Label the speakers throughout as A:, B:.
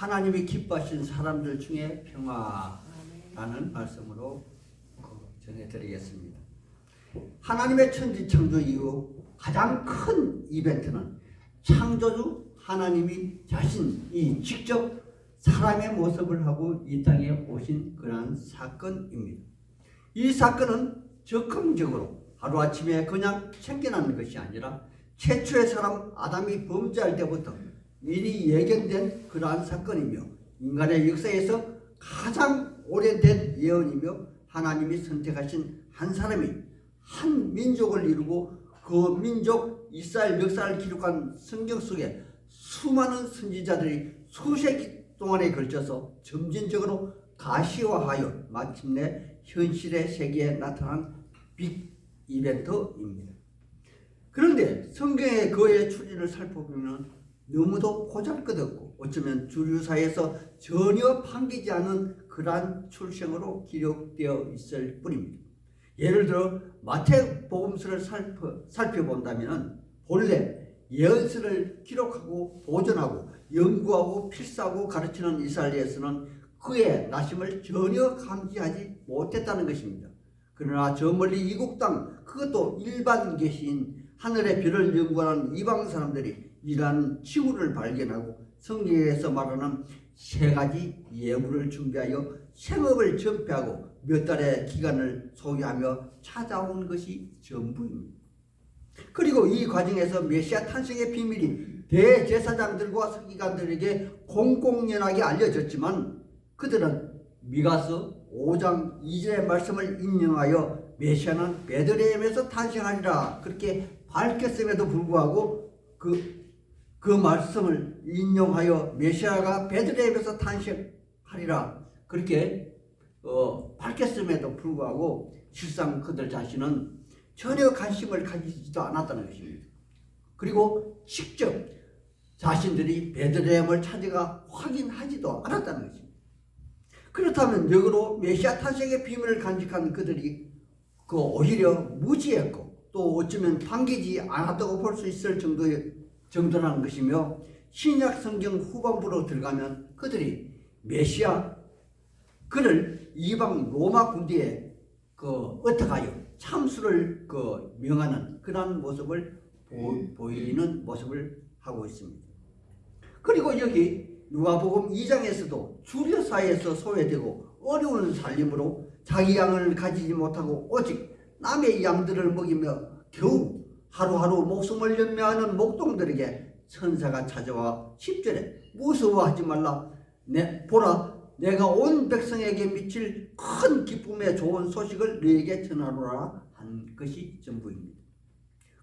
A: 하나님이 기뻐하신 사람들 중에 평화라는 말씀으로 전해드리겠습니다. 하나님의 천지 창조 이후 가장 큰 이벤트는 창조주 하나님이 자신이 직접 사람의 모습을 하고 이 땅에 오신 그러한 사건입니다. 이 사건은 적극적으로 하루아침에 그냥 생겨나는 것이 아니라 최초의 사람 아담이 범죄할 때부터 미리 예견된 그러한 사건이며 인간의 역사에서 가장 오래된 예언이며 하나님이 선택하신 한 사람이 한 민족을 이루고 그 민족 이스라엘 역사를 기록한 성경 속에 수많은 선지자들이 수세기 동안에 걸쳐서 점진적으로 가시화하여 마침내 현실의 세계에 나타난 빅 이벤트입니다. 그런데 성경의 그의 출현을 살펴보면 너무도 보잘것없고 어쩌면 주류사에서 전혀 반기지 않은 그러한 출생으로 기록되어 있을 뿐입니다. 예를 들어 마태복음서를 살펴본다면 본래 예언서를 기록하고 보존하고 연구하고 필사하고 가르치는 이스라엘에서는 그의 나심을 전혀 감지하지 못했다는 것입니다. 그러나 저 멀리 이국 땅, 그것도 일반 계시인 하늘의 별을 연구하는 이방 사람들이 이러한 지구를 발견하고 성경에서 말하는 세 가지 예물을 준비하여 생업을 전폐하고 몇 달의 기간을 소유하며 찾아온 것이 전부입니다. 그리고 이 과정에서 메시아 탄생의 비밀이 대제사장들과 서기관들에게 공공연하게 알려졌지만 그들은 미가서 5장 2절의 말씀을 인용하여 메시아는 베들레헴에서 탄생하리라 그렇게 밝혔음에도 불구하고 그 말씀을 인용하여 메시아가 베들레헴에서 탄생하리라 그렇게 밝혔음에도 불구하고 실상 그들 자신은 전혀 관심을 가지지도 않았다는 것입니다. 그리고 직접 자신들이 베들레헴을 찾아가 확인하지도 않았다는 것입니다. 그렇다면 역으로 메시아 탄생의 비밀을 간직한 그들이 오히려 무지했고 또 어쩌면 반기지 않았다고 볼 수 있을 정도라는 것이며 신약 성경 후반부로 들어가면 그들이 메시아 그를 이방 로마 군대에 어떡하여 참수를 명하는 그러한 모습을 보이는 모습을 하고 있습니다. 그리고 여기 누가복음 2장에서도 주류사회에서 소외되고 어려운 살림으로 자기 양을 가지지 못하고 오직 남의 양들을 먹이며 겨우 하루하루 목숨을 연매하는 목동들에게 천사가 찾아와 10절에 무서워하지 말라 보라 내가 온 백성에게 미칠 큰 기쁨의 좋은 소식을 너에게 전하노라 한 것이 전부입니다.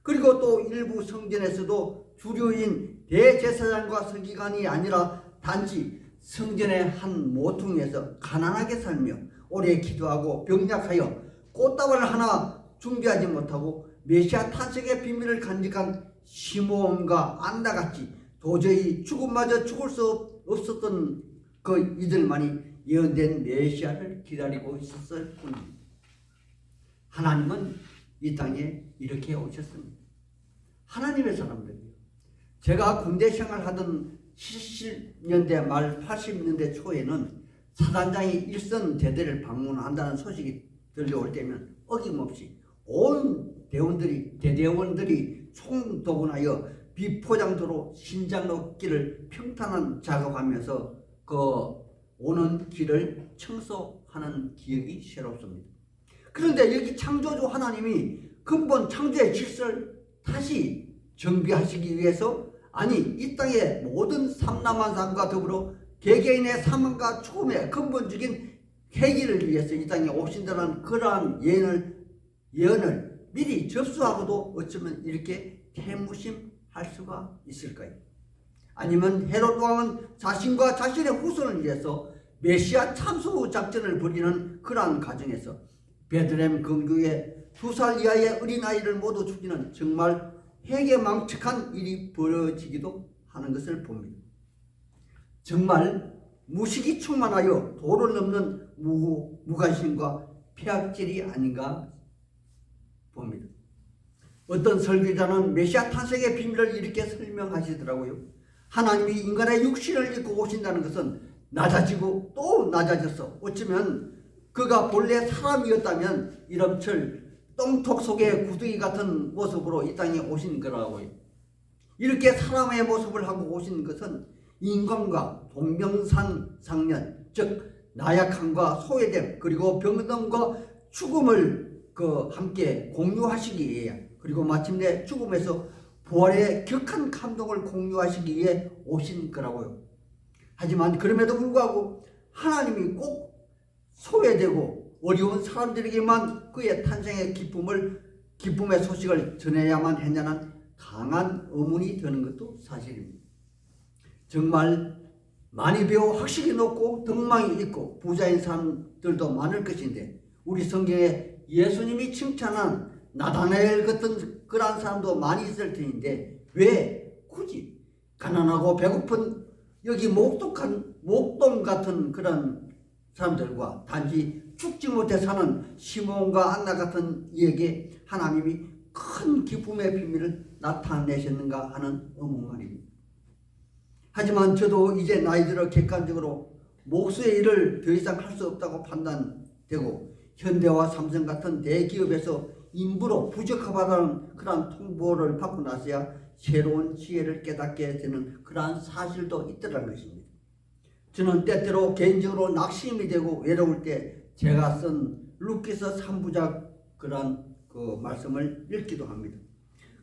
A: 그리고 또 일부 성전에서도 주류인 대제사장과 서기관이 아니라 단지 성전의 한 모퉁이에서 가난하게 살며 오래 기도하고 병약하여 꽃다발 하나 준비하지 못하고 메시아 탄생의 비밀을 간직한 시므온과 안나같이 도저히 죽음마저 죽을 수 없었던 이들만이 예언된 메시아를 기다리고 있었을 뿐입니다. 하나님은 이 땅에 이렇게 오셨습니다. 하나님의 사람들이요. 제가 군대 생활하던 70년대 말 80년대 초에는 사단장이 일선 대대를 방문한다는 소식이 들려올 때면 어김없이 온 대대원들이 총동원하여 비포장도로 신장로길을 평탄한 작업하면서 오는 길을 청소하는 기억이 새롭습니다. 그런데 여기 창조주 하나님이 근본 창조의 질서를 다시 정비하시기 위해서 이 땅의 모든 삼남한 삶과 더불어 개개인의 삶과 죽음의 근본적인 해결을 위해서 이 땅에 오신다는 그러한 예언을 미리 접수하고도 어쩌면 이렇게 태무심할 수가 있을까요? 아니면 헤롯 왕은 자신과 자신의 후손을 위해서 메시아 참수 작전을 벌이는 그러한 과정에서 베들레헴 근교에 2살 이하의 어린아이를 모두 죽이는 정말 해괴망측한 일이 벌어지기도 하는 것을 봅니다. 정말 무식이 충만하여 도를 넘는 무관심과 폐악질이 아닌가 봅니다. 어떤 설교자는 메시아 탄생의 비밀을 이렇게 설명하시더라고요. 하나님이 인간의 육신을 입고 오신다는 것은 낮아지고 또 낮아져서 어쩌면 그가 본래 사람이었다면 이름철 똥톡 속의 구덩이 같은 모습으로 이 땅에 오신 거라고요. 이렇게 사람의 모습을 하고 오신 것은 인간과 동명상련, 즉 나약함과 소외됨, 그리고 병듦과 죽음을 함께 공유하시기 위해, 그리고 마침내 죽음에서 부활의 격한 감동을 공유하시기 위해 오신 거라고요. 하지만 그럼에도 불구하고 하나님이 꼭 소외되고 어려운 사람들에게만 그의 탄생의 기쁨의 소식을 전해야만 했냐는 강한 의문이 드는 것도 사실입니다. 정말 많이 배워 학식이 높고 덕망이 있고 부자인 사람들도 많을 것인데, 우리 성경에 예수님이 칭찬한 나다나엘 같은 그러한 사람도 많이 있을 텐데 왜 굳이 가난하고 배고픈 여기 목동 같은 그런 사람들과 단지 죽지 못해 사는 시몬과 안나 같은 이에게 하나님이 큰 기쁨의 비밀을 나타내셨는가 하는 의문만입니다. 하지만 저도 이제 나이 들어 객관적으로 목수의 일을 더 이상 할 수 없다고 판단되고, 현대와 삼성 같은 대기업에서 인부로 부적합하다는 그러한 통보를 받고 나서야 새로운 지혜를 깨닫게 되는 그러한 사실도 있더라는 것입니다. 저는 때때로 개인적으로 낙심이 되고 외로울 때 제가 쓴 루키스 3부작 그러한 말씀을 읽기도 합니다.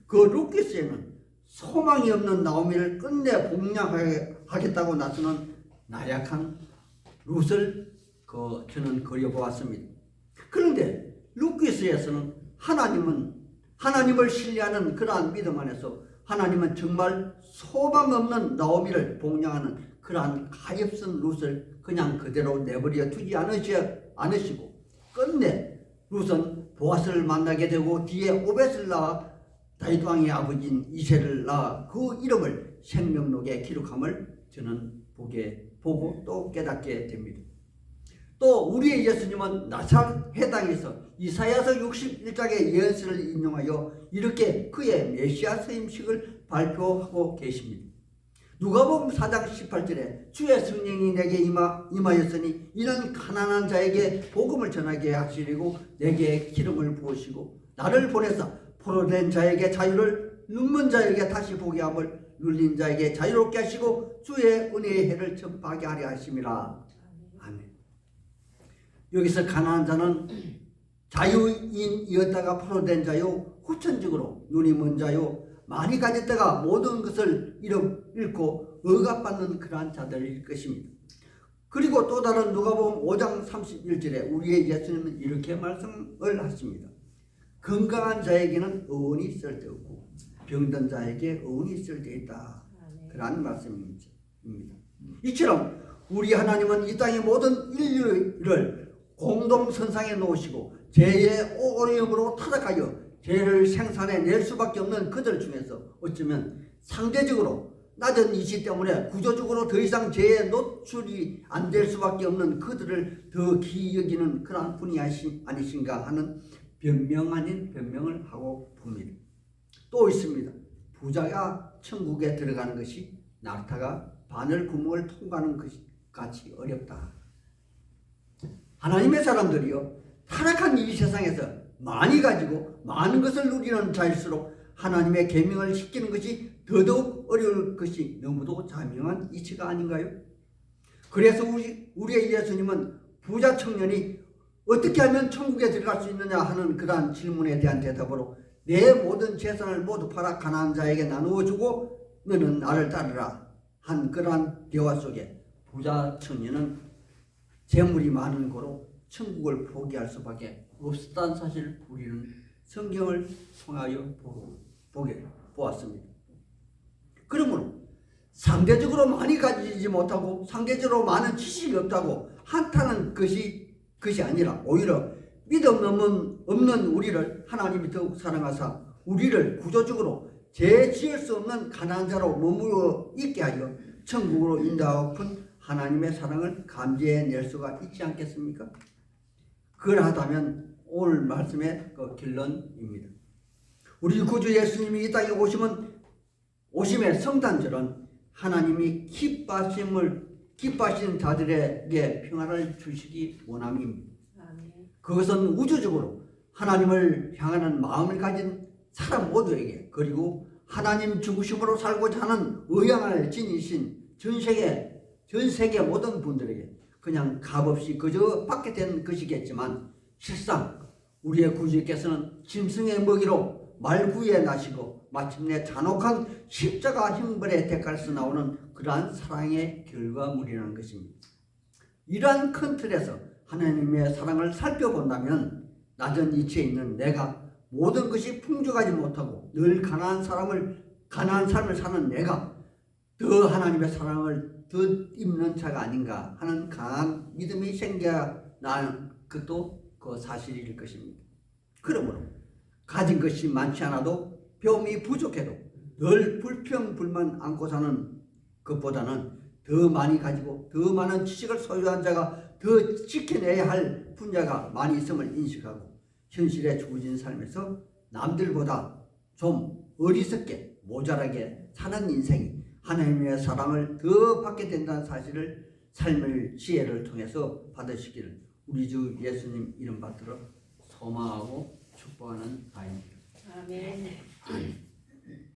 A: 그 루키스에는 소망이 없는 나오미를 끝내 복양하겠다고 나서는 나약한 룻을 저는 그려보았습니다. 그런데 루키스에서는 하나님을 신뢰하는 그러한 믿음 안에서 하나님은 정말 소망 없는 나오미를 복양하는 그러한 가엾은 룻을 그냥 그대로 내버려 두지 않으시고 끝내 룻은 보아스를 만나게 되고 뒤에 오벳을 낳아 다윗 왕의 아버지인 이새를 낳아 그 이름을 생명록에 기록함을 저는 보고 또 깨닫게 됩니다. 또 우리의 예수님은 나사렛 해당에서 이사야서 61장의 예언서를 인용하여 이렇게 그의 메시아 서임식을 발표하고 계십니다. 누가복음 4장 18절에 주의 성령이 내게 임하였으니 이는 가난한 자에게 복음을 전하게 하시려고 내게 기름을 부으시고 나를 보내사 포로된 자에게 자유를, 눈먼 자에게 다시 보게 함을, 눌린 자에게 자유롭게 하시고 주의 은혜의 해를 전파하게 하려 하심이라. 아멘. 여기서 가난한 자는 자유인이었다가 포로된 자요, 후천적으로 눈이 먼 자요, 많이 가졌다가 모든 것을 잃고 억압받는 그러한 자들일 것입니다. 그리고 또 다른 누가복음 5장 31절에 우리의 예수님은 이렇게 말씀을 하십니다. 건강한 자에게는 의원이 쓸데없고 병든 자에게 의원이 쓸데있다. 그러한 말씀입니다. 이처럼 우리 하나님은 이 땅의 모든 인류를 공동선상에 놓으시고 죄의 오염으로 타락하여 죄를 생산해낼 수밖에 없는 그들 중에서 어쩌면 상대적으로 낮은 이치 때문에 구조적으로 더 이상 죄에 노출이 안 될 수밖에 없는 그들을 더 귀히 여기는 그러한 분이 아니신가 하는 변명 아닌 변명을 하고 봅니다. 또 있습니다. 부자가 천국에 들어가는 것이 낙타가 바늘 구멍을 통과하는 것이 같이 어렵다. 하나님의 사람들이요, 타락한 이 세상에서 많이 가지고 많은 것을 누리는 자일수록 하나님의 계명을 지키는 것이 더더욱 어려울 것이 너무도 자명한 이치가 아닌가요? 그래서 우리의 예수님은 부자 청년이 어떻게 하면 천국에 들어갈 수 있느냐 하는 그러한 질문에 대한 대답으로 내 모든 재산을 모두 팔아 가난한 자에게 나누어 주고 너는 나를 따르라 한 그러한 대화 속에 부자 청년은 재물이 많은 고로 천국을 포기할 수밖에 없었다는 사실을 우리는 성경을 통하여 보았습니다. 그러므로 상대적으로 많이 가지지 못하고 상대적으로 많은 지식이 없다고 한탄하는 것이 아니라 오히려 믿음 없는 우리를 하나님이 더욱 사랑하사 우리를 구조적으로 죄 지을 수 없는 가난한 자로 머무르 있게 하여 천국으로 인도하고픈 하나님의 사랑을 감지해낼 수가 있지 않겠습니까? 그러하다면 오늘 말씀의 결론입니다. 우리 구주 예수님이 이 땅에 오심의 성탄절은 하나님이 기뻐하시는 자들에게 평안을 주시기 원함입니다. 그것은 우주적으로 하나님을 향하는 마음을 가진 사람 모두에게, 그리고 하나님 죽으심으로 살고자 하는 의향을 지니신 전 세계 모든 분들에게 그냥 값없이 그저 받게 된 것이겠지만, 실상 우리의 구주께서는 짐승의 먹이로 말구에 나시고 마침내 잔혹한 십자가 형벌의 대가에서 나오는 그러한 사랑의 결과물이라는 것입니다. 이러한 큰 틀에서 하나님의 사랑을 살펴본다면, 낮은 이치에 있는 내가 모든 것이 풍족하지 못하고 늘 가난한 삶을 사는 내가 더 하나님의 사랑을 더 입는 자가 아닌가 하는 강한 믿음이 생겨나는 것도 그 사실일 것입니다. 그러므로 가진 것이 많지 않아도 병이 부족해도 늘 불평불만 안고 사는 것보다는 더 많이 가지고 더 많은 지식을 소유한 자가 더 지켜내야 할 분야가 많이 있음을 인식하고 현실에 주어진 삶에서 남들보다 좀 어리석게 모자라게 사는 인생이 하나님의 사랑을 더 받게 된다는 사실을 삶의 지혜를 통해서 받으시기를 우리 주 예수님 이름 받들어 소망하고 축복하는 바입니다.
B: 아멘.